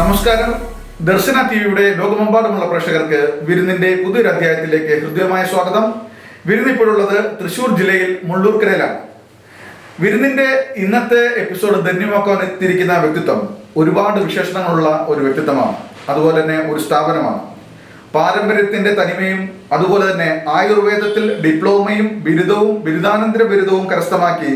നമസ്കാരം. ദർശന ടിവിയുടെ ലോകമെമ്പാടുമുള്ള പ്രേക്ഷകർക്ക് വിരുന്നിന്റെ പുതിയൊരു അധ്യായത്തിലേക്ക് ഹൃദ്യമായ സ്വാഗതം. വിരുന്നിപ്പോഴുള്ളത് തൃശ്ശൂർ ജില്ലയിൽ മുള്ളൂർക്കരയിലാണ്. വിരുന്നിന്റെ ഇന്നത്തെ എപ്പിസോഡ് ധന്യമാക്കാൻ എത്തിയിരിക്കുന്ന വ്യക്തിത്വം ഒരുപാട് വിശേഷണങ്ങളുള്ള ഒരു വ്യക്തിത്വമാണ്. അതുപോലെ തന്നെ ഒരു സ്ഥാപനമാണ്. പാരമ്പര്യത്തിന്റെ തനിമയും അതുപോലെ തന്നെ ആയുർവേദത്തിൽ ഡിപ്ലോമയും ബിരുദവും ബിരുദാനന്തര ബിരുദവും കരസ്ഥമാക്കി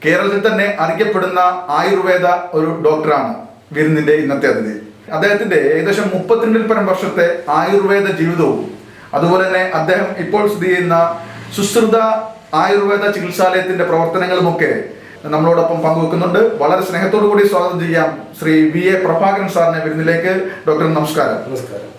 കേരളത്തിൽ തന്നെ അറിയപ്പെടുന്ന ആയുർവേദ ഒരു ഡോക്ടറാണ് വിരുന്നിന്റെ ഇന്നത്തെ അതിഥി. അദ്ദേഹത്തിന്റെ ഏകദേശം 32 പരം വർഷത്തെ ആയുർവേദ ജീവിതവും അതുപോലെ തന്നെ അദ്ദേഹം ഇപ്പോൾ സ്ഥിതി ചെയ്യുന്ന സുശ്രുത ആയുർവേദ ചികിത്സാലയത്തിന്റെ പ്രവർത്തനങ്ങളുമൊക്കെ നമ്മളോടൊപ്പം പങ്കുവെക്കുന്നുണ്ട്. വളരെ സ്നേഹത്തോടു കൂടി സ്വാഗതം ചെയ്യാം ശ്രീ VA പ്രഭാകരൻ സാറിനെ വിരുന്നിലേക്ക്. ഡോക്ടർ നമസ്കാരം. നമസ്കാരം.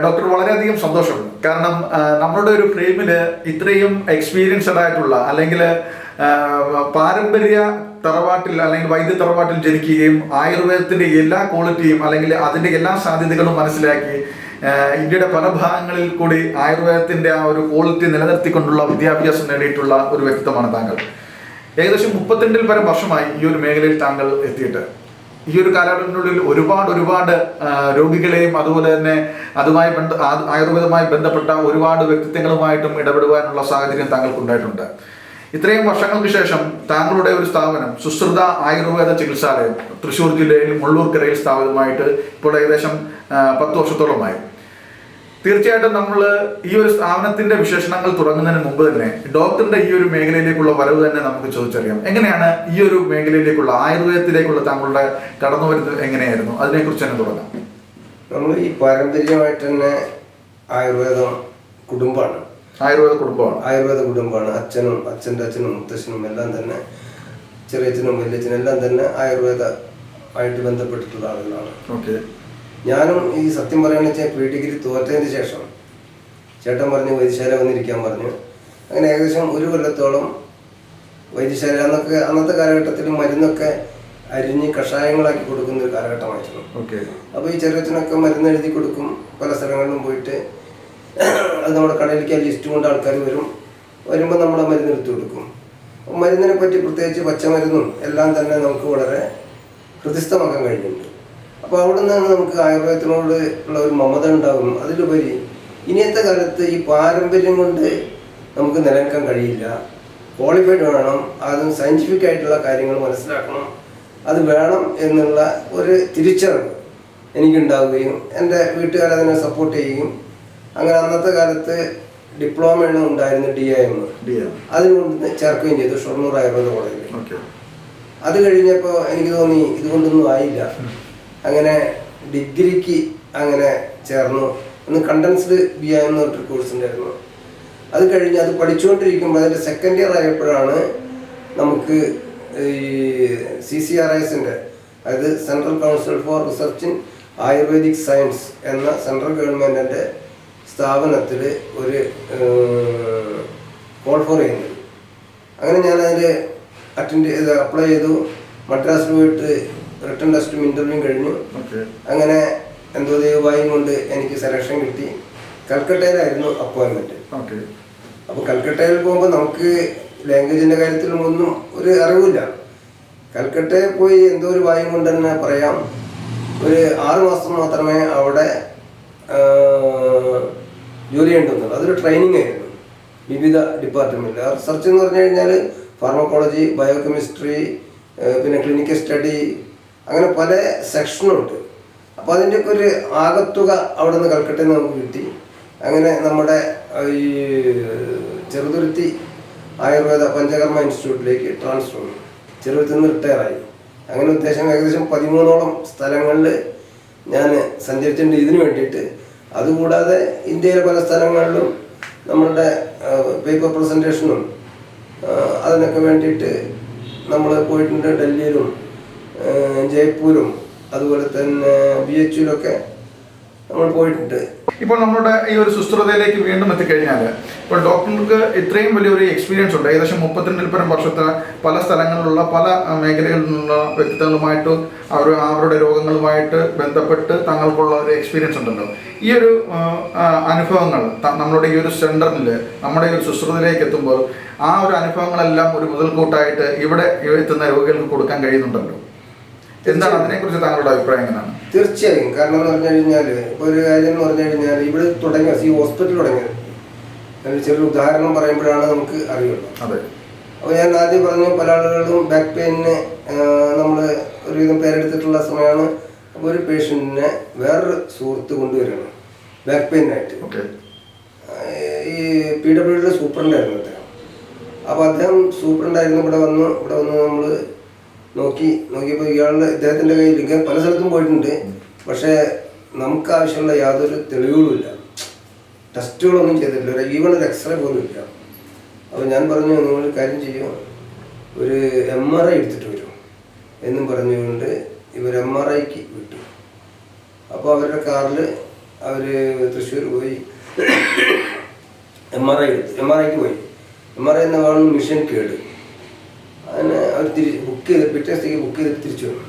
ഡോക്ടർ, വളരെയധികം സന്തോഷം. കാരണം നമ്മളുടെ ഒരു ഫ്രെയിമില് ഇത്രയും എക്സ്പീരിയൻസ്ഡ് ആയിട്ടുള്ള അല്ലെങ്കിൽ പാരമ്പര്യ തറവാട്ടിൽ അല്ലെങ്കിൽ വൈദ്യ തറവാട്ടിൽ ജനിക്കുകയും ആയുർവേദത്തിന്റെ എല്ലാ ക്വാളിറ്റിയും അല്ലെങ്കിൽ അതിന്റെ എല്ലാ സാധ്യതകളും മനസ്സിലാക്കി ഇന്ത്യയുടെ പല ഭാഗങ്ങളിൽ കൂടി ആയുർവേദത്തിന്റെ ആ ഒരു ക്വാളിറ്റി നിലനിർത്തിക്കൊണ്ടുള്ള വിദ്യാഭ്യാസം നേടിയിട്ടുള്ള ഒരു വ്യക്തിത്വമാണ് താങ്കൾ. ഏകദേശം 32 പരം വർഷമായി ഈ ഒരു മേഖലയിൽ താങ്കൾ എത്തിയിട്ട്. ഈ ഒരു കാലഘട്ടത്തിനുള്ളിൽ ഒരുപാട് രോഗികളെയും അതുപോലെ തന്നെ ആയുർവേദവുമായി ബന്ധപ്പെട്ട ഒരുപാട് വ്യക്തിത്വങ്ങളുമായിട്ടും ഇടപെടുവാനുള്ള സാഹചര്യം താങ്കൾക്കുണ്ടായിട്ടുണ്ട്. ഇത്രയും വർഷങ്ങൾക്ക് ശേഷം താങ്കളുടെ ഒരു സ്ഥാപനം സുശ്രുത ആയുർവേദ ചികിത്സാലയം തൃശ്ശൂർ ജില്ലയിൽ മുള്ളൂർക്കരയിൽ സ്ഥാപിതമായിട്ട് ഇപ്പോൾ ഏകദേശം 10 വർഷത്തോളമായി. തീർച്ചയായിട്ടും നമ്മൾ ഈ ഒരു സ്ഥാപനത്തിന്റെ വിശേഷണങ്ങൾ തുടങ്ങുന്നതിന് മുമ്പ് തന്നെ ഡോക്ടറിന്റെ ഈ ഒരു മേഖലയിലേക്കുള്ള വരവ് തന്നെ നമുക്ക് ചോദിച്ചറിയാം. എങ്ങനെയാണ് ഈ ഒരു മേഖലയിലേക്കുള്ള ആയുർവേദത്തിലേക്കുള്ള താങ്കളുടെ കടന്നുവരുന്നത് എങ്ങനെയായിരുന്നു? അതിനെക്കുറിച്ച് തന്നെ തുടങ്ങാം. നമ്മൾ ഈ പാരമ്പര്യമായിട്ട് തന്നെ ആയുർവേദ കുടുംബമാണ്. ആയുർവേദ കുടുംബമാണ്. അച്ഛൻ്റെ അച്ഛനും മുത്തശ്ശനും എല്ലാം തന്നെ, ചെറിയച്ഛനും വലിയച്ഛനും എല്ലാം തന്നെ ആയുർവേദ ആയിട്ട് ബന്ധപ്പെട്ടിട്ടുള്ള ആളുകളാണ്. ഓക്കെ. ഞാനും ഈ സത്യം പറയുകയാണെന്ന് വെച്ചാൽ പ്രീ-ഡിഗ്രി തോറ്റതിന് ശേഷം ചേട്ടൻ പറഞ്ഞു വൈദ്യശാല വന്നിരിക്കാൻ പറഞ്ഞു. അങ്ങനെ ഏകദേശം 1 കൊല്ലത്തോളം വൈദ്യശാല അന്നത്തെ കാലഘട്ടത്തിൽ മരുന്നൊക്കെ അരിഞ്ഞ് കഷായങ്ങളാക്കി കൊടുക്കുന്ന ഒരു കാലഘട്ടമായിരുന്നു. അപ്പോൾ ഈ ചെറിയച്ഛനൊക്കെ മരുന്ന് എഴുതി കൊടുക്കും. പല സ്ഥലങ്ങളിലും പോയിട്ട് അത് നമ്മുടെ കടയിലേക്ക് ലിസ്റ്റ് കൊണ്ട് ആൾക്കാർ വരുമ്പോൾ നമ്മൾ ആ മരുന്ന് എടുത്തു കൊടുക്കും. മരുന്നിനെ പറ്റി പ്രത്യേകിച്ച് പച്ചമരുന്നും എല്ലാം തന്നെ നമുക്ക് വളരെ ഹൃദിസ്ഥമാക്കാൻ കഴിഞ്ഞിട്ടുണ്ട്. അപ്പോൾ അവിടെ നിന്നാണ് നമുക്ക് ആയുർവേദത്തിനോട് ഉള്ള ഒരു മമത ഉണ്ടാകും. അതിലുപരി ഇനിയത്തെ കാലത്ത് ഈ പാരമ്പര്യം കൊണ്ട് നമുക്ക് നിലനിൽക്കാൻ കഴിയില്ല. ക്വാളിഫൈഡ് വേണം, അതും സയൻറ്റിഫിക് ആയിട്ടുള്ള കാര്യങ്ങൾ മനസ്സിലാക്കണം, അത് വേണം എന്നുള്ള ഒരു തിരിച്ചറിവ് എനിക്കുണ്ടാവുകയും എൻ്റെ വീട്ടുകാരതിനെ സപ്പോർട്ട് ചെയ്യുകയും അങ്ങനെ അന്നത്തെ കാലത്ത് ഡിപ്ലോമയാണ് ഉണ്ടായിരുന്നു, DIM. അതിനുകൊണ്ട് ചേർക്കുകയും ചെയ്തു ഷൊർണൂർ ആയുർവേദ കോളേജിൽ. അത് കഴിഞ്ഞപ്പോൾ എനിക്ക് തോന്നി ഇതുകൊണ്ടൊന്നും ആയില്ല. അങ്ങനെ ഡിഗ്രിക്ക് അങ്ങനെ ചേർന്നു. ഒന്ന് കണ്ടൻസ്ഡ് BI എന്ന് പറഞ്ഞൊരു കോഴ്സ് ഉണ്ടായിരുന്നു. അത് കഴിഞ്ഞ് അത് പഠിച്ചുകൊണ്ടിരിക്കുമ്പോൾ അതിൻ്റെ സെക്കൻഡ് ഇയർ ആയപ്പോഴാണ് നമുക്ക് ഈ CCRISൻ്റെ, അതായത് central council for research in ayurvedic science എന്ന സെൻട്രൽ ഗവൺമെൻറ്റിൻ്റെ സ്ഥാപനത്തിൽ ഒരു കോൾ ഫോർ ചെയ്യുന്നത്. അങ്ങനെ ഞാനതിൽ അപ്ലൈ ചെയ്തു. മദ്രാസിൽ പോയിട്ട് റിട്ടേൺ ടെസ്റ്റും ഇൻ്റർവ്യൂവും കഴിഞ്ഞു. അങ്ങനെ എന്തോ ദൈവഭാഗ്യം കൊണ്ട് എനിക്ക് സെലക്ഷൻ കിട്ടി. കൽക്കട്ടയിലായിരുന്നു അപ്പോയിൻമെൻറ്റ്. അപ്പോൾ കൽക്കട്ടയിൽ പോകുമ്പോൾ നമുക്ക് ലാംഗ്വേജിൻ്റെ കാര്യത്തിലും ഒന്നും ഒരു അറിവില്ല. കൽക്കട്ടയിൽ പോയി എന്തോ ഒരു ഭാഗ്യം കൊണ്ട് തന്നെ പറയാം, ഒരു 6 മാസം മാത്രമേ അവിടെ ജോലി ചെയ്യേണ്ടത്. അതൊരു ട്രെയിനിങ് ആയിരുന്നു വിവിധ ഡിപ്പാർട്ട്മെൻറ്റിൽ. റിസർച്ച് എന്ന് പറഞ്ഞു കഴിഞ്ഞാൽ ഫാർമക്കോളജി, ബയോകെമിസ്ട്രി, പിന്നെ ക്ലിനിക്കൽ സ്റ്റഡി, അങ്ങനെ പല സെക്ഷനുണ്ട്. അപ്പോൾ അതിൻ്റെയൊക്കെ ഒരു ആകത്തുക അവിടെ നിന്ന് കൽക്കട്ടയിൽ നിന്ന് നമുക്ക് കിട്ടി. അങ്ങനെ നമ്മുടെ ഈ ചെറുതുരുത്തി ആയുർവേദ പഞ്ചകർമ്മ ഇൻസ്റ്റിറ്റ്യൂട്ടിലേക്ക് ട്രാൻസ്ഫർ വന്നു. ചെറുതുരുത്തിൽ നിന്ന് റിട്ടയറായി. അങ്ങനെ ഏകദേശം 13ഓളം സ്ഥലങ്ങളിൽ ഞാൻ സഞ്ചരിച്ചിട്ടുണ്ട് ഇതിനു വേണ്ടിയിട്ട്. അതുകൂടാതെ ഇന്ത്യയിലെ പല സ്ഥലങ്ങളിലും നമ്മളുടെ പേപ്പർ പ്രസൻറ്റേഷനും അതിനൊക്കെ വേണ്ടിയിട്ട് നമ്മൾ പോയിട്ടുണ്ട്. ഡൽഹിയിലും ജയ്പൂരും അതുപോലെ തന്നെ BHUലൊക്കെ നമ്മൾ പോയിട്ടുണ്ട്. ഇപ്പോൾ നമ്മുടെ ഈ ഒരു സുസ്ഥിരതയിലേക്ക് വീണ്ടും എത്തിക്കഴിഞ്ഞാൽ, ഇപ്പോൾ ഡോക്ടർക്ക് ഇത്രയും വലിയൊരു എക്സ്പീരിയൻസ് ഉണ്ട്. ഏകദേശം 32-ൽ പരം വർഷത്തെ പല സ്ഥലങ്ങളിലുള്ള പല മേഖലകളിൽ നിന്നുള്ള വ്യക്തിത്വങ്ങളുമായിട്ട് അവരുടെ രോഗങ്ങളുമായിട്ട് ബന്ധപ്പെട്ട് തങ്ങൾക്കുള്ള ഒരു എക്സ്പീരിയൻസ് ഉണ്ടല്ലോ. ഈ ഒരു അനുഭവങ്ങൾ നമ്മുടെ ഈ ഒരു സെൻറ്ററിൽ നമ്മുടെ ഈ ഒരു സുസ്ഥിരതയിലേക്ക് എത്തുമ്പോൾ ആ ഒരു അനുഭവങ്ങളെല്ലാം ഒരു മുതൽക്കൂട്ടായിട്ട് ഇവിടെ എത്തുന്ന രോഗികൾക്ക് കൊടുക്കാൻ കഴിയുന്നുണ്ടല്ലോ. എന്താണ് അതിനെക്കുറിച്ച് താങ്കളുടെ അഭിപ്രായം എങ്ങനെയാണ്? തീർച്ചയായും. കാരണം എന്ന് പറഞ്ഞു കഴിഞ്ഞാൽ ഇപ്പോൾ ഒരു കാര്യം എന്ന് പറഞ്ഞു കഴിഞ്ഞാൽ ഇവിടെ തുടങ്ങിയ ഈ ഹോസ്പിറ്റൽ തുടങ്ങിയത് ചെറിയൊരു ഉദാഹരണം പറയുമ്പോഴാണ് നമുക്ക് അറിയുള്ളൂ. അതെ. അപ്പോൾ ഞാൻ ആദ്യം പറഞ്ഞു പല ആളുകളും ബാക്ക് പെയിനിന് നമ്മൾ ഒരുവിധം പേരെടുത്തിട്ടുള്ള സമയമാണ്. അപ്പോൾ ഒരു പേഷ്യൻറ്റിനെ വേറൊരു സുഹൃത്ത് കൊണ്ടുവരികയാണ് ബാക്ക് പെയിനായിട്ട്. ഈ PWD സൂപ്രണ്ടായിരുന്നു അദ്ദേഹം. അപ്പോൾ അദ്ദേഹം സൂപ്രണ്ടായിരുന്നു. ഇവിടെ വന്ന് നമ്മൾ നോക്കിയപ്പോൾ ഇദ്ദേഹത്തിൻ്റെ കയ്യിൽ ഇങ്ങനെ പല സ്ഥലത്തും പോയിട്ടുണ്ട്. പക്ഷേ നമുക്ക് ആവശ്യമുള്ള യാതൊരു തെളിവുകളുമില്ല, ടെസ്റ്റുകളൊന്നും ചെയ്തിട്ടില്ല, ഈവൺ ഒരു എക്സ്റേ പോലും ഇല്ല. അപ്പോൾ ഞാൻ പറഞ്ഞു നിങ്ങളൊരു കാര്യം ചെയ്യും, ഒരു MRI എടുത്തിട്ട് വരും എന്നും പറഞ്ഞുകൊണ്ട് ഇവർ MRIക്ക് വിട്ടു. അപ്പോൾ അവരുടെ കാറിൽ അവർ തൃശ്ശൂർ പോയി MRIക്ക് പോയി. MRI എന്ന കാണുന്ന മിഷൻ കേട്. അതിനെ അവർ ബുക്ക് ചെയ്ത് പിറ്റേ ദിവസത്തേക്ക് ബുക്ക് ചെയ്തിട്ട് തിരിച്ചു വന്നു.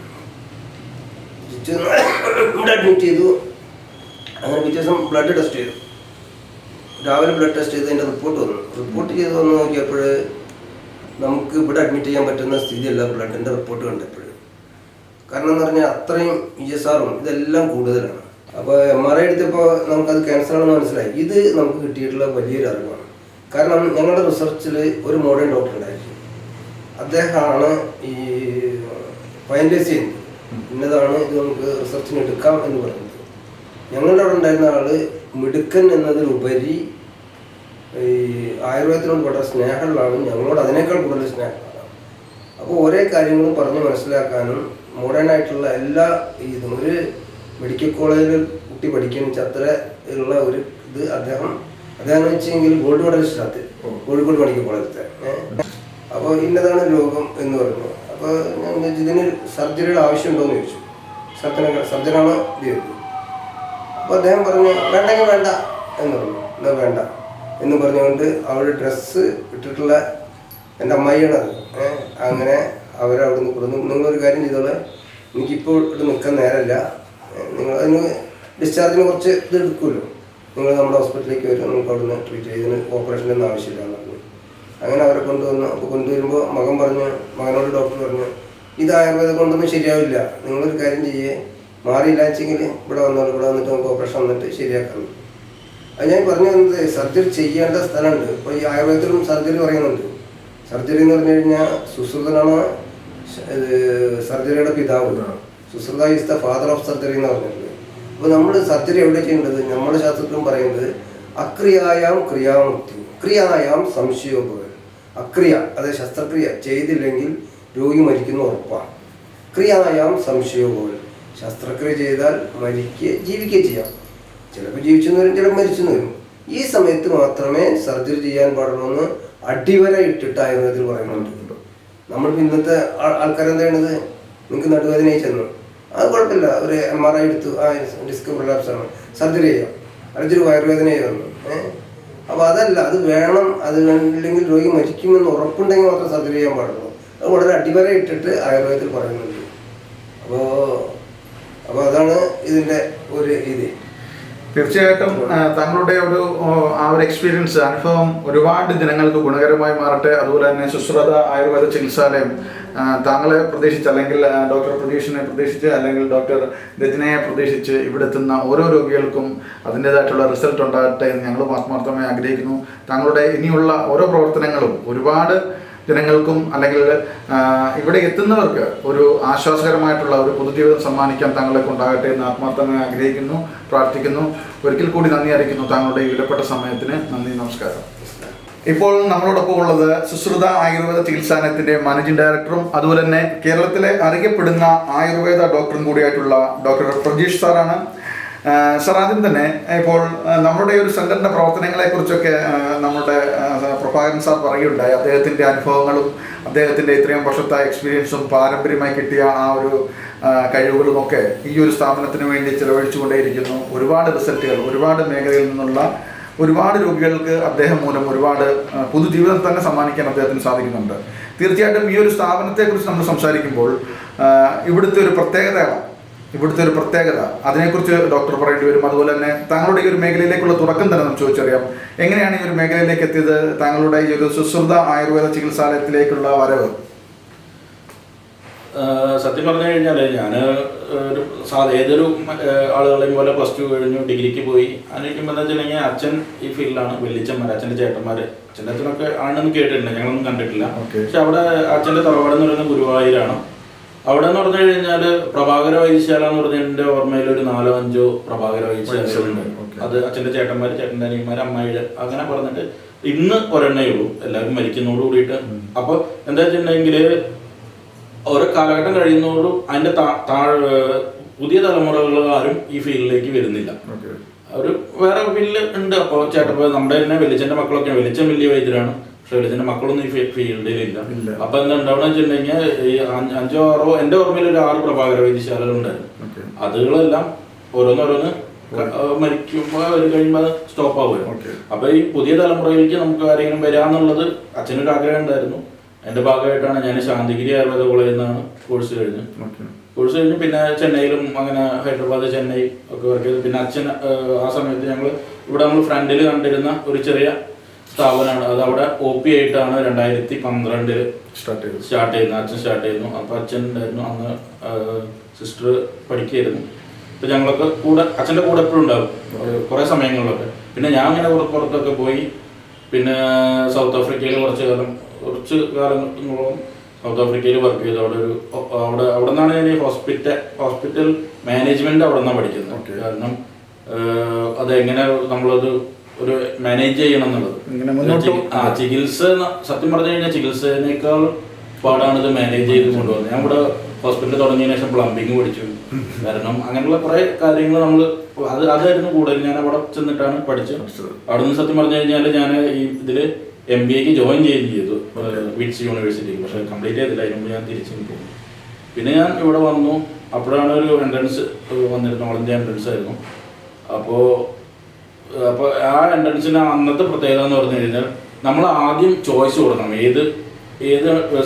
ഇവിടെ അഡ്മിറ്റ് ചെയ്തു. അങ്ങനെ പിറ്റേ ദിവസം ബ്ലഡ് ടെസ്റ്റ് ചെയ്തു. രാവിലെ ബ്ലഡ് ടെസ്റ്റ് ചെയ്ത് അതിൻ്റെ റിപ്പോർട്ട് വന്നു. റിപ്പോർട്ട് ചെയ്ത് വന്ന് നോക്കിയപ്പോൾ നമുക്ക് ഇവിടെ അഡ്മിറ്റ് ചെയ്യാൻ പറ്റുന്ന സ്ഥിതിയല്ല ബ്ലഡിൻ്റെ റിപ്പോർട്ട് കണ്ടപ്പോൾ. കാരണം എന്ന് പറഞ്ഞാൽ അത്രയും ESRും ഇതെല്ലാം കൂടുതലാണ്. അപ്പോൾ MRI എടുത്തപ്പോൾ നമുക്കത് ക്യാൻസറാണെന്ന് മനസ്സിലായി. ഇത് നമുക്ക് കിട്ടിയിട്ടുള്ള വലിയൊരു അറിവാണ്. കാരണം ഞങ്ങളുടെ റിസർച്ചിൽ ഒരു മോഡേൺ ഡോക്ടർ ഉണ്ടായിരുന്നു. അദ്ദേഹമാണ് ഈ ഫൈനലൈസ് ചെയ്യുന്നത്, ഇന്നതാണ് ഇത് നമുക്ക് റിസർച്ചിന് എടുക്കാം എന്ന് പറയുന്നത്. ഞങ്ങളുടെ അവിടെ ഉണ്ടായിരുന്ന ആൾ മിടുക്കൻ എന്നതിലുപരി ഈ ആയുർവേദത്തിനോട് വളരെ സ്നേഹമുള്ള ആളും ഞങ്ങളോട് അതിനേക്കാൾ കൂടുതൽ സ്നേഹമാണ്. അപ്പോൾ ഓരോ കാര്യങ്ങളും പറഞ്ഞ് മനസ്സിലാക്കാനും മോഡേൺ ആയിട്ടുള്ള എല്ലാ ഇതും ഒരു മെഡിക്കൽ കോളേജിൽ കുട്ടി പഠിക്കുന്ന അത്ര ഉള്ള ഒരു ഇത് അദ്ദേഹം വെച്ചെങ്കിൽ ഗോൾഡ് മെഡലിസ്റ്റാത്ത് കോഴിക്കോട് മെഡിക്കൽ കോളേജിലത്തെ. അപ്പോൾ ഇന്നതാണ് രോഗം എന്ന് പറഞ്ഞു. അപ്പോൾ ഞാൻ ഇതിന് സർജറിയുടെ ആവശ്യമുണ്ടോ എന്ന് ചോദിച്ചു. സർജനാണ് ഇത് ചെയ്തത്. അപ്പോൾ അദ്ദേഹം പറഞ്ഞു വേണ്ടെങ്കിൽ വേണ്ട എന്ന് പറഞ്ഞു. എന്താ വേണ്ട എന്ന് പറഞ്ഞുകൊണ്ട് അവരുടെ ഡ്രസ്സ് ഇട്ടിട്ടുള്ള എൻ്റെ അമ്മായിയാണത്. അങ്ങനെ അവരവിടെ നിന്ന് കൊടുന്നു. നിങ്ങളൊരു കാര്യം ചെയ്തോളെ, എനിക്കിപ്പോൾ ഇവിടെ നിൽക്കാൻ നേരമില്ല, നിങ്ങൾ അതിന് ഡിസ്ചാർജിന് കുറച്ച് ഇത് എടുക്കുമല്ലോ, നിങ്ങൾ നമ്മുടെ ഹോസ്പിറ്റലിലേക്ക് വരും, നമുക്ക് അവിടെ നിന്ന് ട്രീറ്റ് ചെയ്തതിന് ഓപ്പറേഷൻ്റെ ഒന്നും ആവശ്യമില്ല എന്ന് പറഞ്ഞു. അങ്ങനെ അവരെ കൊണ്ടുവന്നു. അപ്പോൾ കൊണ്ടുവരുമ്പോൾ മകനോട് ഡോക്ടർ പറഞ്ഞു ഇത് ആയുർവേദം കൊണ്ടൊന്നും ശരിയാവില്ല, നിങ്ങളൊരു കാര്യം ചെയ്യേ, മാറിയില്ല വെച്ചെങ്കിൽ ഇവിടെ വന്നിട്ട് നമുക്ക് ഓപ്പറേഷൻ വന്നിട്ട് ശരിയാക്കാം. അത് ഞാൻ പറഞ്ഞു തന്നത് സർജറി ചെയ്യേണ്ട സ്ഥലമുണ്ട്. ഇപ്പോൾ ഈ ആയുർവേദത്തിലും സർജറി പറയുന്നുണ്ട്. സർജറി എന്ന് പറഞ്ഞു കഴിഞ്ഞാൽ സുശ്രുതനാണ് സർജറിയുടെ പിതാവ്. Sushruta is the father of surgery എന്ന് പറഞ്ഞിട്ടുണ്ട്. അപ്പോൾ നമ്മൾ സർജറി എവിടെ ചെയ്യേണ്ടത്? നമ്മുടെ ശാസ്ത്രത്തിലും പറയുന്നത് അക്രിയായാം ക്രിയാമുക്തി, ക്രിയായാം സംശയോപകരം. അക്രിയ അതായത് ശസ്ത്രക്രിയ ചെയ്തില്ലെങ്കിൽ രോഗി മരിക്കുന്ന ഉറപ്പാണ്. ക്രിയായാം സംശയോപകരം, ശസ്ത്രക്രിയ ചെയ്താൽ ജീവിക്കുകയും ചെയ്യാം. ചിലപ്പോൾ ജീവിച്ചെന്ന് വരും, ചിലപ്പോൾ മരിച്ചെന്ന് വരും. ഈ സമയത്ത് മാത്രമേ സർജറി ചെയ്യാൻ പാടുള്ളൂ എന്ന് അടിവര ഇട്ടിട്ട് ആയുർവേദത്തിൽ പറയുന്നുണ്ട്. നമ്മൾ ഇന്നത്തെ ആൾക്കാരെന്താ ചെയ്യണത്? നിങ്ങൾക്ക് നടുവേദനയായി ചെന്നു, അത് കുഴപ്പമില്ല, ഒരു MRI എടുത്തു, ഡിസ്ക് പ്രൊലാപ്സ് ആണ്, സർജറി ചെയ്യാം, അടുത്തൊരു വയറുവേദനയായി വന്നു. അപ്പോൾ അതല്ല, അത് വേണം, അത് വേണ്ടില്ലെങ്കിൽ രോഗി മരിക്കുമെന്ന് ഉറപ്പുണ്ടെങ്കിൽ മാത്രം സർജറി ചെയ്യാൻ പാടുള്ളൂ. അത് വളരെ അടിവര ഇട്ടിട്ട് ആയുർവേദത്തിൽ പറയുന്നുണ്ട്. അപ്പോൾ അതാണ് ഇതിൻ്റെ ഒരു രീതി. തീർച്ചയായിട്ടും താങ്കളുടെ ആ ഒരു എക്സ്പീരിയൻസ്, അനുഭവം ഒരുപാട് ജനങ്ങൾക്ക് ഗുണകരമായി മാറട്ടെ. അതുപോലെ തന്നെ സുശ്രുത ആയുർവേദ ചികിത്സാലയം താങ്കളെ പ്രതീക്ഷിച്ച്, അല്ലെങ്കിൽ ഡോക്ടർ പ്രതീഷിനെ പ്രതീക്ഷിച്ച്, അല്ലെങ്കിൽ ഡോക്ടർ രജനയെ പ്രതീക്ഷിച്ച് ഇവിടെ എത്തുന്ന ഓരോ രോഗികൾക്കും അതിൻ്റേതായിട്ടുള്ള റിസൾട്ട് ഉണ്ടാകട്ടെ എന്ന് ഞങ്ങളും ആത്മാർത്ഥമായി ആഗ്രഹിക്കുന്നു. താങ്കളുടെ ഇനിയുള്ള ഓരോ പ്രവർത്തനങ്ങളും ഒരുപാട് ജനങ്ങൾക്കും അല്ലെങ്കിൽ ഇവിടെ എത്തുന്നവർക്ക് ഒരു ആശ്വാസകരമായിട്ടുള്ള ഒരു പൊതുജീവിതം സമ്മാനിക്കാൻ താങ്കളെ കൊണ്ടാകട്ടെ എന്ന് ആത്മാർത്ഥമായി ആഗ്രഹിക്കുന്നു, പ്രാർത്ഥിക്കുന്നു. ഒരിക്കൽ കൂടി നന്ദി അറിയിക്കുന്നു താങ്കളുടെ ഈ വിലപ്പെട്ട സമയത്തിന്. നന്ദി, നമസ്കാരം. ഇപ്പോൾ നമ്മളോടൊപ്പം ഉള്ളത് സുശ്രുത ആയുർവേദ ചികിത്സാലയത്തിന്റെ മാനേജിംഗ് ഡയറക്ടറും അതുപോലെ തന്നെ കേരളത്തിലെ അറിയപ്പെടുന്ന ആയുർവേദ ഡോക്ടറും കൂടിയായിട്ടുള്ള ഡോക്ടർ പ്രജീഷ് സാറാണ്. സാർ, ആദ്യം തന്നെ ഇപ്പോൾ നമ്മുടെ ഒരു സെന്ററിന്റെ പ്രവർത്തനങ്ങളെ കുറിച്ചൊക്കെ നമ്മുടെ പ്രഭാകരൻ സാർ പറയുകയുണ്ടായി. അദ്ദേഹത്തിന്റെ അനുഭവങ്ങളും അദ്ദേഹത്തിന്റെ ഇത്രയും വർഷത്തെ എക്സ്പീരിയൻസും പാരമ്പര്യമായി കിട്ടിയ ആ ഒരു കഴിവുകളുമൊക്കെ ഈ ഒരു സ്ഥാപനത്തിന് വേണ്ടി ചെലവഴിച്ചുകൊണ്ടേയിരിക്കുന്നു. ഒരുപാട് റിസൾട്ടുകൾ, ഒരുപാട് മേഖലയിൽ നിന്നുള്ള ഒരുപാട് രോഗികൾക്ക് അദ്ദേഹം മൂലം ഒരുപാട് പുതുജീവിതം തന്നെ സമ്മാനിക്കാൻ അദ്ദേഹത്തിന് സാധിക്കുന്നുണ്ട്. തീർച്ചയായിട്ടും ഈ ഒരു സ്ഥാപനത്തെക്കുറിച്ച് നമ്മൾ സംസാരിക്കുമ്പോൾ ഇവിടുത്തെ ഒരു പ്രത്യേകത അതിനെക്കുറിച്ച് ഡോക്ടർ പറയേണ്ടി വരും. അതുപോലെ തന്നെ താങ്കളുടെ ഈ ഒരു മേഖലയിലേക്കുള്ള തുടക്കം തന്നെ നമുക്ക് ചോദിച്ചറിയാം. എങ്ങനെയാണ് ഈ ഒരു മേഖലയിലേക്ക് എത്തിയത്? താങ്കളുടെ ഈ ഒരു സുശ്രുത ആയുർവേദ ചികിത്സാലയത്തിലേക്കുള്ള വരവ്? സത്യം പറഞ്ഞു കഴിഞ്ഞാൽ ഞാൻ ഒരു ഏതൊരു ആളുകളെയും പോലെ +2 കഴിഞ്ഞു, ഡിഗ്രിക്ക് പോയി. അതിനിരിക്കുമ്പോൾ എന്താ വെച്ചിട്ടുണ്ടെങ്കിൽ അച്ഛൻ ഈ ഫീൽഡിലാണ്. വെല്ലിച്ചന്മാർ, അച്ഛൻ്റെ ചേട്ടന്മാർ, അച്ഛൻ്റെ അച്ഛനൊക്കെ ആണെന്ന് കേട്ടിട്ടുണ്ട്, ഞങ്ങളൊന്നും കണ്ടിട്ടില്ല. പക്ഷെ അവിടെ അച്ഛൻ്റെ തറവാട് എന്ന് പറയുന്നത് ഗുരുവായൂരാണ്. അവിടെ എന്ന് പറഞ്ഞു കഴിഞ്ഞാൽ പ്രഭാകര വൈദ്യശാല എന്ന് പറഞ്ഞാൽ എൻ്റെ ഓർമ്മയിൽ ഒരു 4-5 പ്രഭാകര വൈദ്യശാലകളുണ്ട്. അത് അച്ഛൻ്റെ ചേട്ടന്മാർ, ചേട്ടൻ്റെ അനിയന്മാർ, അമ്മായിയുടെ അങ്ങനെ പറഞ്ഞിട്ട് ഇന്ന് ഒരെണ്ണേ ഉള്ളൂ, എല്ലാവരും മരിക്കുന്നതോട് കൂടിയിട്ട്. അപ്പോൾ എന്താ വെച്ചിട്ടുണ്ടെങ്കിൽ ഓരോ കാലഘട്ടം കഴിയുന്നതോടും അതിൻ്റെ പുതിയ തലമുറകൾ ആരും ഈ ഫീൽഡിലേക്ക് വരുന്നില്ല. ഒരു വേറെ ഫീൽഡ് ഉണ്ട്. അപ്പോൾ ചേട്ടപ്പോൾ നമ്മുടെ തന്നെ വെല്ലിച്ചൻ്റെ മക്കളൊക്കെ, വെല്ലിച്ചൻ വലിയ വൈദ്യരാണ്, പക്ഷെ വെല്ലിച്ചൻ്റെ മക്കളൊന്നും ഈ ഫീൽഡിലില്ല. അപ്പോൾ എന്താ ഉണ്ടാവുക വെച്ചിട്ടുണ്ടെങ്കിൽ ഈ 5-6 എൻ്റെ ഓർമ്മയിൽ ഒരു 6 പ്രഭാകര വൈദ്യശാലകളുണ്ടായിരുന്നു. അതുകളെല്ലാം ഓരോന്നോരോന്ന് മരിക്കുമ്പോൾ കഴിയുമ്പോൾ അത് സ്റ്റോപ്പ് ആവുമല്ലോ. അപ്പോൾ ഈ പുതിയ തലമുറയിലേക്ക് നമുക്ക് ആരെങ്കിലും വരാമെന്നുള്ളത് അച്ഛനൊരു ആഗ്രഹം ഉണ്ടായിരുന്നു. എൻ്റെ ഭാഗമായിട്ടാണ് ഞാൻ ശാന്തിഗിരി ആയുർവേദ കോളേജിൽ നിന്നാണ് കോഴ്സ് കഴിഞ്ഞ് പിന്നെ ചെന്നൈയിലും അങ്ങനെ ഹൈദരാബാദ്, ചെന്നൈ ഒക്കെ വർക്ക് ചെയ്തു. പിന്നെ അച്ഛൻ ആ സമയത്ത് ഇവിടെ നമ്മൾ ഫ്രണ്ടിൽ കണ്ടിരുന്ന ഒരു ചെറിയ സ്ഥാപനമാണ്. അത് അവിടെ OP ആയിട്ടാണ് 2012 സ്റ്റാർട്ട് ചെയ്യുന്നത്. അച്ഛൻ സ്റ്റാർട്ട് ചെയ്യുന്നു. അപ്പോൾ അച്ഛൻ ഉണ്ടായിരുന്നു, അന്ന് സിസ്റ്റർ പഠിക്കുകയായിരുന്നു. അപ്പോൾ ഞങ്ങളൊക്കെ അച്ഛൻ്റെ കൂടെ എപ്പോഴും ഉണ്ടാകും കുറേ സമയങ്ങളിലൊക്കെ. പിന്നെ ഞാൻ അങ്ങനെ പുറത്തൊക്കെ പോയി. പിന്നെ സൗത്ത് ആഫ്രിക്കയിൽ കുറച്ച് കാലങ്ങളോളം സൗത്ത് ആഫ്രിക്കയിൽ വർക്ക് ചെയ്തു. അവിടെ നിന്നാണ് ഞാൻ ഈ ഹോസ്പിറ്റൽ മാനേജ്മെന്റ് അവിടെ നിന്നാണ് പഠിക്കുന്നത്. കാരണം അതെങ്ങനെ നമ്മളത് ഒരു മാനേജ് ചെയ്യണം എന്നുള്ളത്. ചികിത്സ സത്യം പറഞ്ഞു കഴിഞ്ഞാൽ ചികിത്സേനേക്കാൾ പാടാണ് ഇത് മാനേജ് ചെയ്ത് കൊണ്ടുവന്നത്. ഞാൻ ഇവിടെ ഹോസ്പിറ്റലിൽ തുടങ്ങിയതിനു ശേഷം പ്ലംബിങ് പഠിച്ചു. കാരണം അങ്ങനെയുള്ള കുറേ കാര്യങ്ങൾ അതായിരുന്നു കൂടുതൽ. ഞാൻ അവിടെ ചെന്നിട്ടാണ് പഠിച്ചത്. അവിടെ നിന്ന് സത്യം പറഞ്ഞു കഴിഞ്ഞാൽ ഞാൻ ഈ ഇതിൽ MBAക്ക് ജോയിൻ ചെയ്തു വിറ്റ്സ് യൂണിവേഴ്സിറ്റിക്ക്. പക്ഷേ കംപ്ലീറ്റ് ചെയ്തില്ല. അതിനുമ്പോൾ ഞാൻ തിരിച്ചു പോകും. പിന്നെ ഞാൻ ഇവിടെ വന്നു. അപ്പോഴാണ് ഒരു എൻട്രൻസ് വന്നിരുന്നു, ഓൾ ഇന്ത്യ എൻട്രൻസ് ആയിരുന്നു. അപ്പോൾ ആ എൻട്രൻസിന് അന്നത്തെ പ്രത്യേകത എന്ന് പറഞ്ഞു കഴിഞ്ഞാൽ നമ്മൾ ആദ്യം ചോയ്സ് കൊടുക്കണം. ഏത്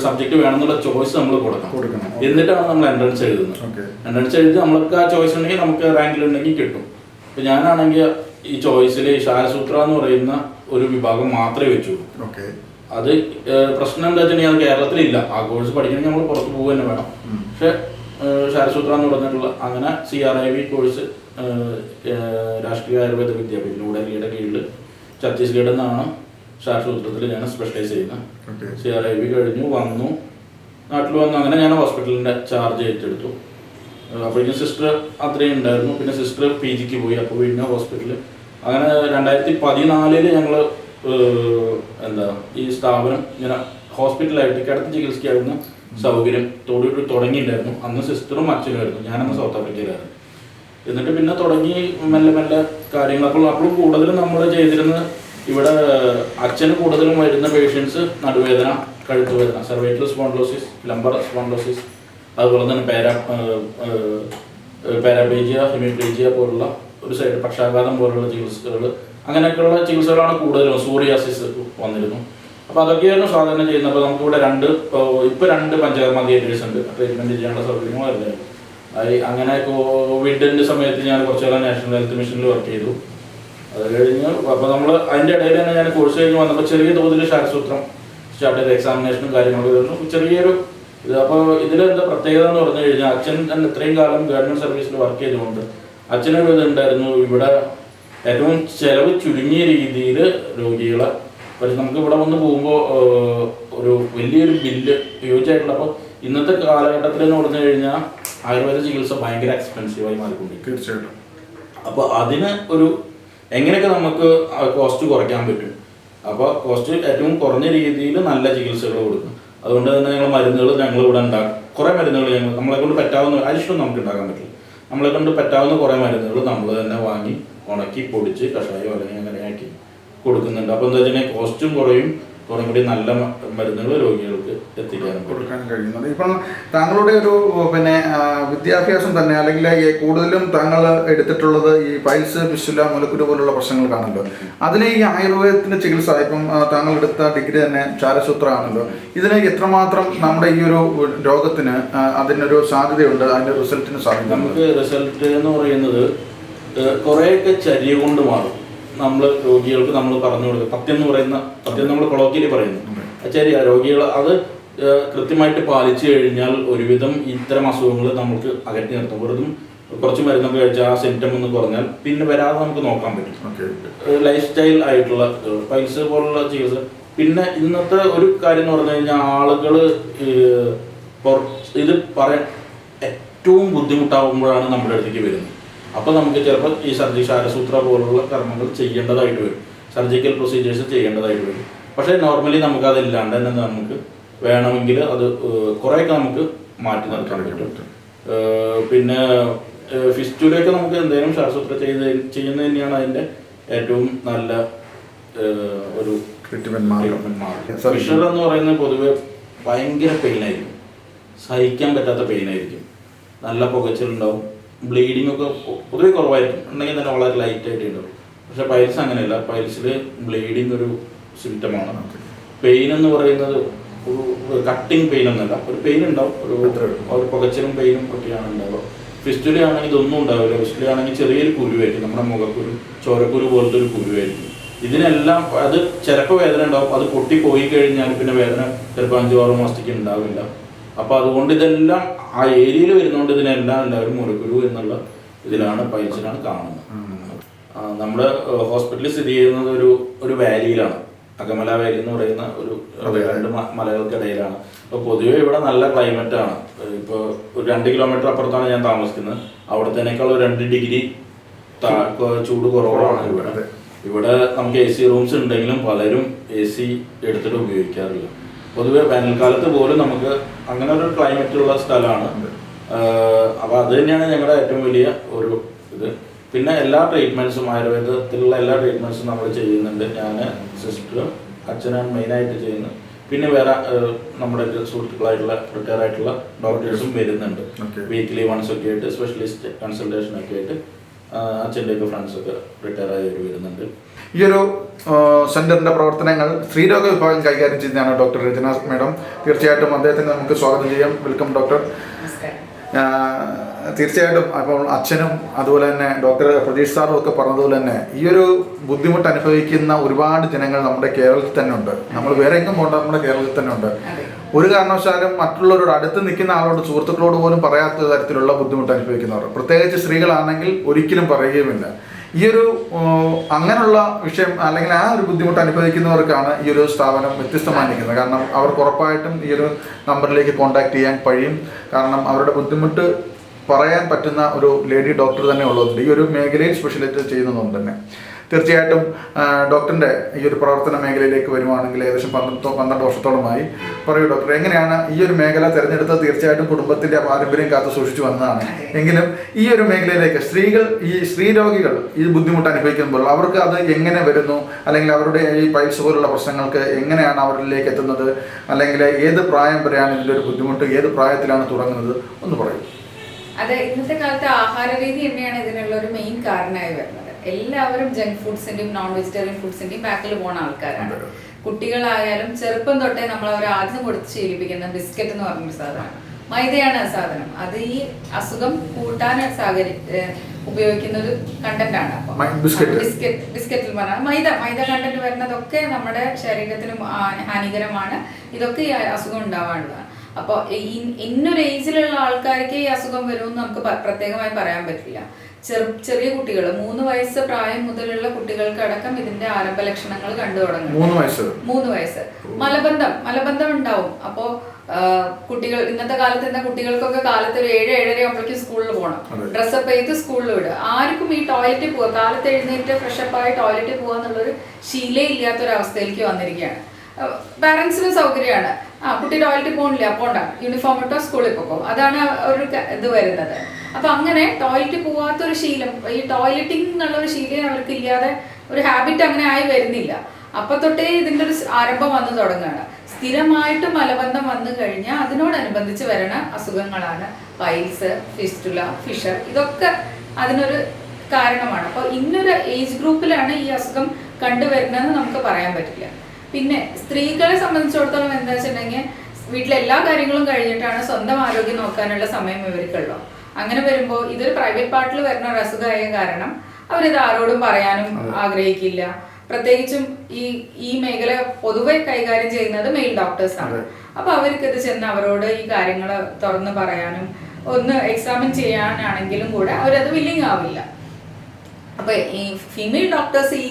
സബ്ജക്റ്റ് വേണമെന്നുള്ള ചോയ്സ് നമ്മൾ കൊടുക്കണം. എന്നിട്ടാണ് നമ്മൾ എൻട്രൻസ് എഴുതുന്നത്. എൻട്രൻസ് എഴുതി നമ്മൾക്ക് ആ ചോയ്സ് ഉണ്ടെങ്കിൽ നമുക്ക് റാങ്കിലുണ്ടെങ്കിൽ കിട്ടും. ഇപ്പം ഞാനാണെങ്കിൽ ഈ ചോയ്സിൽ ശാരസൂത്ര എന്ന് പറയുന്ന ഒരു വിഭാഗം മാത്രമേ വെച്ചുള്ളൂ. അത് പ്രശ്നം എന്താ വെച്ചിട്ടുണ്ടെങ്കിൽ അത് കേരളത്തിലില്ല. ആ കോഴ്സ് പഠിക്കണമെങ്കിൽ നമ്മൾ പുറത്ത് പോകുക തന്നെ വേണം. പക്ഷെ ശാരസൂത്ര എന്ന് പറഞ്ഞിട്ടുള്ള അങ്ങനെ CRIV കോഴ്സ് രാഷ്ട്രീയ ആയുർവേദ വിദ്യാപീഠം ന്യൂഡൽഹിയുടെ കീഴിൽ ഛത്തീസ്ഗഡിൽ നിന്നാണ് ശാരസൂത്രത്തിൽ ഞാൻ സ്പെഷ്യലൈസ് ചെയ്യുന്നത്. CRIV കഴിഞ്ഞു നാട്ടിൽ വന്നു. അങ്ങനെ ഞാൻ ഹോസ്പിറ്റലിൻ്റെ ചാർജ് ഏറ്റെടുത്തു. അപ്പോഴേക്കും സിസ്റ്റർ അത്രയും ഉണ്ടായിരുന്നു. പിന്നെ സിസ്റ്റർ PGക്ക് പോയി. അപ്പോൾ പിന്നെ ഹോസ്പിറ്റലിൽ അങ്ങനെ 2014 ഞങ്ങൾ ഈ സ്ഥാപനം ഇങ്ങനെ ഹോസ്പിറ്റലായിട്ട് കിടത്തി ചികിത്സിക്കാവുന്ന സൗകര്യം തുടങ്ങിയിട്ടുണ്ടായിരുന്നു. അന്ന് സിസ്റ്ററും അച്ഛനുമായിരുന്നു. ഞാനന്ന് സൗത്ത് ആഫ്രിക്കയിലായിരുന്നു. എന്നിട്ട് പിന്നെ തുടങ്ങി മെല്ലെ കാര്യങ്ങൾ. അപ്പോഴും കൂടുതലും നമ്മൾ ചെയ്തിരുന്നത് ഇവിടെ അച്ഛന് കൂടുതലും വരുന്ന പേഷ്യൻസ് നടുവേദന, കഴുത്തുവേദന, സെർവൈക്കൽ സ്പോണ്ടിലോസിസ്, ലംബർ സ്പോണ്ടിലോസിസ്, അതുപോലെ തന്നെ പാരാപ്ലേജിയ, ഹെമിപ്ലേജിയ പോലുള്ള ഒരു സൈഡ് പക്ഷാഘാതം പോലുള്ള ചികിത്സകൾ, അങ്ങനെയൊക്കെയുള്ള ചികിത്സകളാണ് കൂടുതലും. സൂറിയാസിസ് വന്നിരുന്നു. അപ്പോൾ അതൊക്കെയായിരുന്നു സാധാരണ ചെയ്യുന്നത്. അപ്പോൾ നമുക്കിവിടെ ഇപ്പോൾ 2 പഞ്ചകർമ്മ തിയേറ്റേഴ്സ് ഉണ്ട്. ട്രീറ്റ്മെൻറ്റ് ചെയ്യാനുള്ള സൗകര്യങ്ങളായിരുന്നു. അങ്ങനെ കോവിഡിൻ്റെ സമയത്ത് ഞാൻ കുറച്ച് കാലം നാഷണൽ ഹെൽത്ത് മിഷനിൽ വർക്ക് ചെയ്തു. അത് കഴിഞ്ഞ് അപ്പോൾ നമ്മൾ അതിൻ്റെ ഇടയിൽ തന്നെ ഞാൻ കോഴ്സ് കഴിഞ്ഞ് വന്നപ്പോൾ ചെറിയ തോതിൽ ശാരസൂത്രം സ്റ്റാർട്ട് ചെയ്ത് എക്സാമിനേഷനും കാര്യങ്ങളൊക്കെ വരുന്നു. ചെറിയൊരു ഇത്. അപ്പോൾ ഇതിലെന്താ പ്രത്യേകത എന്ന് പറഞ്ഞു കഴിഞ്ഞാൽ അച്ഛൻ തന്നെ ഇത്രയും കാലം ഗവൺമെൻറ് സർവീസിൽ വർക്ക് ചെയ്തുകൊണ്ട് അച്ഛനൊരു ഇതുണ്ടായിരുന്നു. ഇവിടെ ഏറ്റവും ചിലവ് ചുരുങ്ങിയ രീതിയിൽ രോഗികളെ നമുക്ക് ഇവിടെ വന്ന് പോകുമ്പോൾ ഒരു വലിയൊരു ബില്ല് ഹ്യൂജായിട്ടുള്ള. അപ്പോൾ ഇന്നത്തെ കാലഘട്ടത്തിൽ എന്ന് പറഞ്ഞു കഴിഞ്ഞാൽ ആയുർവേദ ചികിത്സ ഭയങ്കര എക്സ്പെൻസീവായി മാറിക്കൊണ്ടിരിക്കും. തീർച്ചയായിട്ടും. അപ്പോൾ അതിന് ഒരു എങ്ങനെയൊക്കെ നമുക്ക് കോസ്റ്റ് കുറയ്ക്കാൻ പറ്റും. അപ്പോൾ കോസ്റ്റ് ഏറ്റവും കുറഞ്ഞ രീതിയിൽ നല്ല ചികിത്സകൾ കൊടുക്കും. അതുകൊണ്ട് തന്നെ ഞങ്ങൾ മരുന്നുകൾ ഇവിടെ ഉണ്ടാക്കും. കുറേ മരുന്നുകൾ നമ്മളെ കൊണ്ട് പറ്റാവുന്ന അരിഷ്ടം നമുക്ക് ഉണ്ടാക്കാൻ പറ്റില്ല. നമ്മളെ കൊണ്ട് പറ്റാവുന്ന കുറേ മരുന്നുകൾ നമ്മൾ തന്നെ വാങ്ങി ഉണക്കി പൊടിച്ച് കഷായം അല്ലെങ്കിൽ അങ്ങനെയാക്കി കൊടുക്കുന്നുണ്ട്. അപ്പോൾ എന്താ വെച്ചിട്ടുണ്ടെങ്കിൽ കോസ്റ്റും കുറയും, കുറേ കൂടി നല്ല മരുന്നുകൾ രോഗികൾക്ക് എത്തിക്കാനും കൊടുക്കാൻ കഴിയുന്നത്. ഇപ്പം താങ്കളുടെ ഒരു വിദ്യാഭ്യാസം തന്നെ അല്ലെങ്കിൽ കൂടുതലും താങ്കൾ എടുത്തിട്ടുള്ളത് ഈ പൈൽസ്, ഫിസ്റ്റുല, മുലക്കുരു പോലുള്ള പ്രശ്നങ്ങൾക്കാണല്ലോ. അതിന് ഈ ആയുർവേദത്തിന്റെ ചികിത്സ ഇപ്പം താങ്കൾ എടുത്ത ഡിഗ്രി തന്നെ ചാരസൂത്ര ആണല്ലോ. ഇതിന് എത്രമാത്രം നമ്മുടെ ഈ ഒരു രോഗത്തിന് അതിനൊരു സാധ്യതയുണ്ട്, അതിന്റെ റിസൾട്ടിന് സാധ്യത? നമുക്ക് റിസൾട്ട് എന്ന് പറയുന്നത് കുറേയൊക്കെ ചര്യ കൊണ്ട് മാറും. നമ്മൾ രോഗികൾക്ക് നമ്മൾ പറഞ്ഞു കൊടുക്കുക പത്യം നമ്മൾ കൊളോക്കിയലി പറയുന്നു. ശരി, രോഗികൾ അത് കൃത്യമായിട്ട് പാലിച്ചു കഴിഞ്ഞാൽ ഒരുവിധം ഇത്തരം അസുഖങ്ങൾ നമുക്ക് അകറ്റി നിർത്തും. വെറുതും കുറച്ച് മരുന്നൊക്കെ കഴിച്ചാൽ ആ സിംറ്റം ഒന്ന് കുറഞ്ഞാൽ പിന്നെ വരാതെ നമുക്ക് നോക്കാൻ പറ്റും. ലൈഫ് സ്റ്റൈൽ ആയിട്ടുള്ള പൈൽസ് പോലുള്ള ചികിത്സ. പിന്നെ ഇന്നത്തെ ഒരു കാര്യം എന്ന് പറഞ്ഞു കഴിഞ്ഞാൽ ആളുകൾ ഇത് പറയാൻ ഏറ്റവും ബുദ്ധിമുട്ടാകുമ്പോഴാണ് നമ്മുടെ അടുത്തേക്ക് വരുന്നത്. അപ്പോൾ നമുക്ക് ചിലപ്പോൾ ഈ ചാരസൂത്ര പോലുള്ള കർമ്മങ്ങൾ ചെയ്യേണ്ടതായിട്ട് വരും, സർജിക്കൽ പ്രൊസീജിയേഴ്സ് ചെയ്യേണ്ടതായിട്ട് വരും. പക്ഷേ നോർമലി നമുക്കതില്ലാണ്ട് തന്നെ നമുക്ക് വേണമെങ്കിൽ അത് കുറേയൊക്കെ നമുക്ക് മാറ്റി നിർത്താൻ പറ്റും. പിന്നെ ഫിസ്റ്റുലയൊക്കെ നമുക്ക് എന്തെങ്കിലും ചാരസൂത്ര ചെയ്യുന്നത് തന്നെയാണ് അതിൻ്റെ ഏറ്റവും നല്ല ഒരു ട്രീറ്റ്മെൻറ്റ് മാർഗം. ഫിഷർ എന്ന് പറയുന്നത് പൊതുവെ ഭയങ്കര പെയിനായിരിക്കും, സഹിക്കാൻ പറ്റാത്ത പെയിനായിരിക്കും, നല്ല പുകച്ചിലുണ്ടാവും, ബ്ലീഡിംഗ് ഒക്കെ പൊതുവെ കുറവായിരിക്കും, ഉണ്ടെങ്കിൽ തന്നെ വളരെ ലൈറ്റായിട്ട് ഉണ്ടാവും. പക്ഷേ പൈൽസ് അങ്ങനെയല്ല. പൈൽസിൽ ബ്ലീഡിങ് ഒരു സിംറ്റമാണ്. പെയിൻ എന്ന് പറയുന്നത് ഒരു കട്ടിങ് പെയിൻ ഒന്നല്ല, ഒരു പെയിൻ ഉണ്ടാവും, ഒരു പുകച്ചിലും പെയിനും ഒക്കെയാണ് ഉണ്ടാവുക. ഫിസ്റ്റുല ആണെങ്കിൽ ഇതൊന്നും ഉണ്ടാവില്ല. ഫിസ്റ്റുല ആണെങ്കിൽ ചെറിയൊരു കുരുവായിരിക്കും, നമ്മുടെ മുഖക്കുരു, ചോരക്കുരു പോലത്തെ ഒരു കുരുവായിരിക്കും. ഇതിനെല്ലാം അത് ചിലപ്പോൾ വേദന ഉണ്ടാവും. അത് പൊട്ടിപ്പോയി കഴിഞ്ഞാൽ പിന്നെ വേദന ചിലപ്പോൾ 5-6 മാസത്തേക്ക് ഉണ്ടാവില്ല. അപ്പോൾ അതുകൊണ്ട് ഇതെല്ലാം ആ ഏരിയയിൽ വരുന്നതുകൊണ്ട് ഇതിനെല്ലാം എല്ലാവരും മുലക്കുരു എന്നുള്ള ഇതിലാണ് പൈൽസിലാണ് കാണുന്നത്. നമ്മുടെ ഹോസ്പിറ്റലിൽ സ്ഥിതി ചെയ്യുന്നത് ഒരു വാലിയിലാണ്, അകമല വാലി എന്ന് പറയുന്ന ഒരു 2 മലകൾക്കിടയിലാണ്. അപ്പോൾ പൊതുവെ ഇവിടെ നല്ല ക്ലൈമറ്റാണ്. ഇപ്പോൾ ഒരു 2 കിലോമീറ്റർ അപ്പുറത്താണ് ഞാൻ താമസിക്കുന്നത്. അവിടത്തേനേക്കാൾ 2 ഡിഗ്രി ചൂട് കുറവാണ് ഇവിടെ. ഇവിടെ നമുക്ക് AC റൂംസ് ഉണ്ടെങ്കിലും പലരും AC എടുത്തിട്ട് ഉപയോഗിക്കാറില്ല. പൊതുവെ വേനൽക്കാലത്ത് പോലും നമുക്ക് അങ്ങനെ ഒരു ക്ലൈമറ്റുള്ള സ്ഥലമാണ്. അപ്പോൾ അത് തന്നെയാണ് ഞങ്ങളുടെ ഏറ്റവും വലിയ ഒരു ഇത്. പിന്നെ എല്ലാ ട്രീറ്റ്മെൻറ്റ്സും ആയുർവേദത്തിലുള്ള എല്ലാ ട്രീറ്റ്മെൻറ്റ്സും നമ്മൾ ചെയ്യുന്നുണ്ട്. ഞാൻ, സിസ്റ്ററും അച്ഛനാണ് മെയിനായിട്ട് ചെയ്യുന്നത്. പിന്നെ വേറെ നമ്മുടെ സുഹൃത്തുക്കളായിട്ടുള്ള റിട്ടയർ ആയിട്ടുള്ള ഡോക്ടേഴ്സും വരുന്നുണ്ട്. വീക്ക്ലി വൺസ് ഒക്കെ ആയിട്ട് സ്പെഷ്യലിസ്റ്റ് കൺസൾട്ടേഷൻ ഒക്കെ ആയിട്ട് അച്ഛൻ്റെയൊക്കെ ഫ്രണ്ട്സൊക്കെ റിട്ടയർ ആയവർ വരുന്നുണ്ട്. ഈ ഒരു സെന്ററിന്റെ പ്രവർത്തനങ്ങൾ സ്ത്രീരോഗ വിഭാഗം കൈകാര്യം ചെയ്യുന്നതാണ് ഡോക്ടർ രചന മാഡം. തീർച്ചയായിട്ടും അദ്ദേഹത്തിന് നമുക്ക് സ്വാഗതം ചെയ്യാം. Welcome doctor. തീർച്ചയായിട്ടും അപ്പോൾ അച്ഛനും അതുപോലെ തന്നെ ഡോക്ടർ പ്രതീഷ് സാറും ഒക്കെ പറഞ്ഞതുപോലെ തന്നെ ഈ ഒരു ബുദ്ധിമുട്ട് അനുഭവിക്കുന്ന ഒരുപാട് ജനങ്ങൾ നമ്മുടെ കേരളത്തിൽ തന്നെ ഉണ്ട്. നമ്മൾ വേറെ എങ്ങും പോകേണ്ട, നമ്മുടെ കേരളത്തിൽ തന്നെ ഉണ്ട്. ഒരു കാരണവശാലും മറ്റുള്ളവരോട് അടുത്ത് നിൽക്കുന്ന ആളോട്, സുഹൃത്തുക്കളോട് പോലും പറയാത്ത തരത്തിലുള്ള ബുദ്ധിമുട്ട് അനുഭവിക്കുന്നവർ, പ്രത്യേകിച്ച് സ്ത്രീകളാണെങ്കിൽ ഒരിക്കലും പറയുകയുമില്ല. ഈ ഒരു അങ്ങനെയുള്ള വിഷയം അല്ലെങ്കിൽ ആ ഒരു ബുദ്ധിമുട്ട് അനുഭവിക്കുന്നവർക്കാണ് ഈ ഒരു സ്ഥാപനം വ്യത്യസ്തമായി നിൽക്കുന്നത്. കാരണം അവർക്ക് ഉറപ്പായിട്ടും ഈ ഒരു നമ്പറിലേക്ക് കോൺടാക്ട് ചെയ്യാൻ കഴിയും. കാരണം അവരുടെ ബുദ്ധിമുട്ട് പറയാൻ പറ്റുന്ന ഒരു ലേഡി ഡോക്ടർ തന്നെ ഉള്ളതുകൊണ്ട് ഈ ഒരു മേഖലയിൽ സ്പെഷ്യലൈറ്റ് ചെയ്യുന്നതുകൊണ്ട് തന്നെ തീർച്ചയായിട്ടും ഡോക്ടറിൻ്റെ ഈ ഒരു പ്രവർത്തന മേഖലയിലേക്ക് വരുവാണെങ്കിൽ ഏകദേശം 12 വർഷത്തോളമായി. പറയൂ ഡോക്ടർ, എങ്ങനെയാണ് ഈ ഒരു മേഖല തിരഞ്ഞെടുത്തത്? തീർച്ചയായിട്ടും കുടുംബത്തിൻ്റെ പാരമ്പര്യം കാത്തു സൂക്ഷിച്ചു വന്നതാണ്. എങ്കിലും ഈ ഒരു മേഖലയിലേക്ക് സ്ത്രീ രോഗികൾ ഈ ബുദ്ധിമുട്ട് അനുഭവിക്കുമ്പോൾ അവർക്ക് അത് എങ്ങനെ വരുന്നു, അല്ലെങ്കിൽ അവരുടെ ഈ പൈൽസ് പോലുള്ള പ്രശ്നങ്ങൾക്ക് എങ്ങനെയാണ് അവരിലേക്ക് എത്തുന്നത്, അല്ലെങ്കിൽ ഏത് പ്രായം വരെയാണ് ഇതിൻ്റെ ഒരു ബുദ്ധിമുട്ട്, ഏത് പ്രായത്തിലാണ് തുടങ്ങുന്നത്, ഒന്ന് പറയൂ. അതെ, ഇന്നത്തെ കാലത്ത് ആഹാര രീതി തന്നെയാണ് ഇതിനുള്ള ഒരു മെയിൻ കാരണമായി വരുന്നത്. എല്ലാവരും ജങ്ക് ഫുഡ്സിന്റെയും നോൺ വെജിറ്റേറിയൻ ഫുഡ്സിന്റെയും ബാക്കിൽ പോകുന്ന ആൾക്കാരാണ്. കുട്ടികളായാലും ചെറുപ്പം തൊട്ടേ നമ്മൾ അവർ ആദ്യം കൊടുത്ത് ശീലിപ്പിക്കുന്ന ബിസ്ക്കറ്റ് എന്ന് പറഞ്ഞൊരു സാധനം, മൈദയാണ് ആ സാധനം. അത് ഈ അസുഖം കൂട്ടാൻ ഉപയോഗിക്കുന്ന ഒരു കണ്ടന്റ് ആണ്. അപ്പൊ ബിസ്ക്കറ്റിൽ പറഞ്ഞാൽ മൈദ കണ്ടന്റ് വരുന്നതൊക്കെ നമ്മുടെ ശരീരത്തിന് ഹാനികരമാണ്. ഇതൊക്കെ ഈ അസുഖം ഉണ്ടാവാനുള്ളതാണ്. അപ്പോൾ ഇന്നൊരു ഏജിലുള്ള ആൾക്കാർക്ക് ഈ അസുഖം വരുമെന്ന് നമുക്ക് പ്രത്യേകമായി പറയാൻ പറ്റില്ല. ചെറിയ കുട്ടികൾ 3 വയസ്സ് പ്രായം മുതലുള്ള കുട്ടികൾക്കടക്കം ഇതിന്റെ ആരംഭ ലക്ഷണങ്ങൾ കണ്ടു തുടങ്ങും. 3 വയസ്സ് മലബന്ധം ഉണ്ടാവും. അപ്പോ കുട്ടികൾ ഇന്നത്തെ കാലത്ത് എന്താ, കുട്ടികൾക്കൊക്കെ കാലത്ത് ഒരു 7-7:30 ആകുമ്പോഴേക്കും സ്കൂളിൽ പോകണം, ഡ്രസ്സപ്പ് ചെയ്ത് സ്കൂളിൽ വിടുക. ആർക്കും ഈ ടോയ്ലറ്റിൽ പോവുക, കാലത്ത് എഴുന്നേറ്റ് ഫ്രഷപ്പായി ടോയ്ലറ്റിൽ പോകുക എന്നുള്ളൊരു ശീലം ഇല്ലാത്തൊരവസ്ഥയിലേക്ക് വന്നിരിക്കുകയാണ്. പാരന്റ്സിന് സൗകര്യമാണ്, കുട്ടി ടോയ്ലറ്റിൽ പോകണില്ല, പോണ്ട, യൂണിഫോം ഇട്ടോ സ്കൂളിൽ പോകും, അതാണ് ഒരു ഇത് വരുന്നത്. അപ്പൊ അങ്ങനെ ടോയ്ലറ്റിൽ പോവാത്തൊരു ശീലം, ഈ ടോയ്ലറ്റിംഗ് എന്നുള്ള ഒരു ശീലം അവർക്ക് ഇല്ലാതെ ഒരു ഹാബിറ്റ് അങ്ങനെ ആയി വരുന്നില്ല. അപ്പൊ തൊട്ടേ ഇതിന്റെ ഒരു ആരംഭം വന്നു തുടങ്ങുകയാണ്. സ്ഥിരമായിട്ട് മലബന്ധം വന്നു കഴിഞ്ഞാൽ അതിനോടനുബന്ധിച്ച് വരുന്ന അസുഖങ്ങളാണ് പൈൽസ്, ഫിസ്റ്റുല, ഫിഷർ. ഇതൊക്കെ അതിനൊരു കാരണമാണ്. അപ്പോൾ ഇന്നൊരു ഏജ് ഗ്രൂപ്പിലാണ് ഈ അസുഖം കണ്ടുവരുന്നതെന്ന് നമുക്ക് പറയാൻ പറ്റില്ല. പിന്നെ സ്ത്രീകളെ സംബന്ധിച്ചിടത്തോളം എന്താ വെച്ചിട്ടുണ്ടെങ്കിൽ വീട്ടിലെ എല്ലാ കാര്യങ്ങളും കഴിഞ്ഞിട്ടാണ് സ്വന്തം ആരോഗ്യം നോക്കാനുള്ള സമയം ഇവർക്കുള്ളൂ. അങ്ങനെ വരുമ്പോൾ ഇതൊരു പ്രൈവറ്റ് പാർട്ടിൽ വരുന്ന ഒരു അസുഖമായ കാരണം അവരിത് ആരോടും പറയാനും ആഗ്രഹിക്കില്ല. പ്രത്യേകിച്ചും ഈ മേഖല പൊതുവെ കൈകാര്യം ചെയ്യുന്നത് മെയിൽ ഡോക്ടേഴ്സ് ആണ്. അപ്പൊ അവർക്ക് ഇത് ചെന്ന് അവരോട് ഈ കാര്യങ്ങൾ തുറന്ന് പറയാനും ഒന്ന് എക്സാമിൻ ചെയ്യാനാണെങ്കിലും കൂടെ അവരത് വില്ലിങ് ആവില്ല. അപ്പൊ ഈ ഫീമെയിൽ ഡോക്ടേഴ്സ് ഈ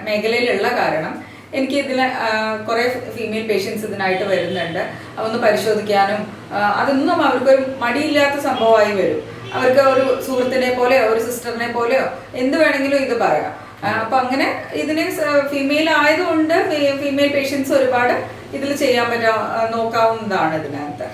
മേഖലയിലുള്ള കാരണം എനിക്ക് ഇതിന് കുറെ ഫീമെയിൽ പേഷ്യൻസ് ഇതിനായിട്ട് വരുന്നുണ്ട്. അതൊന്ന് പരിശോധിക്കാനും അതൊന്നും അവർക്കൊരു മടിയില്ലാത്ത സംഭവമായി വരും. അവർക്ക് ഒരു സുഹൃത്തിനെ പോലെയോ ഒരു സിസ്റ്ററിനെ പോലെയോ എന്ത് വേണമെങ്കിലും ഇത് പറയാം. അപ്പൊ അങ്ങനെ ഇതിന് ഫീമെയിൽ ആയതുകൊണ്ട് ഫീമെയിൽ പേഷ്യൻസ് ഒരുപാട് ഇതിൽ ചെയ്യാൻ നോക്കാവുന്നതാണ് ഇതിനകത്ത്.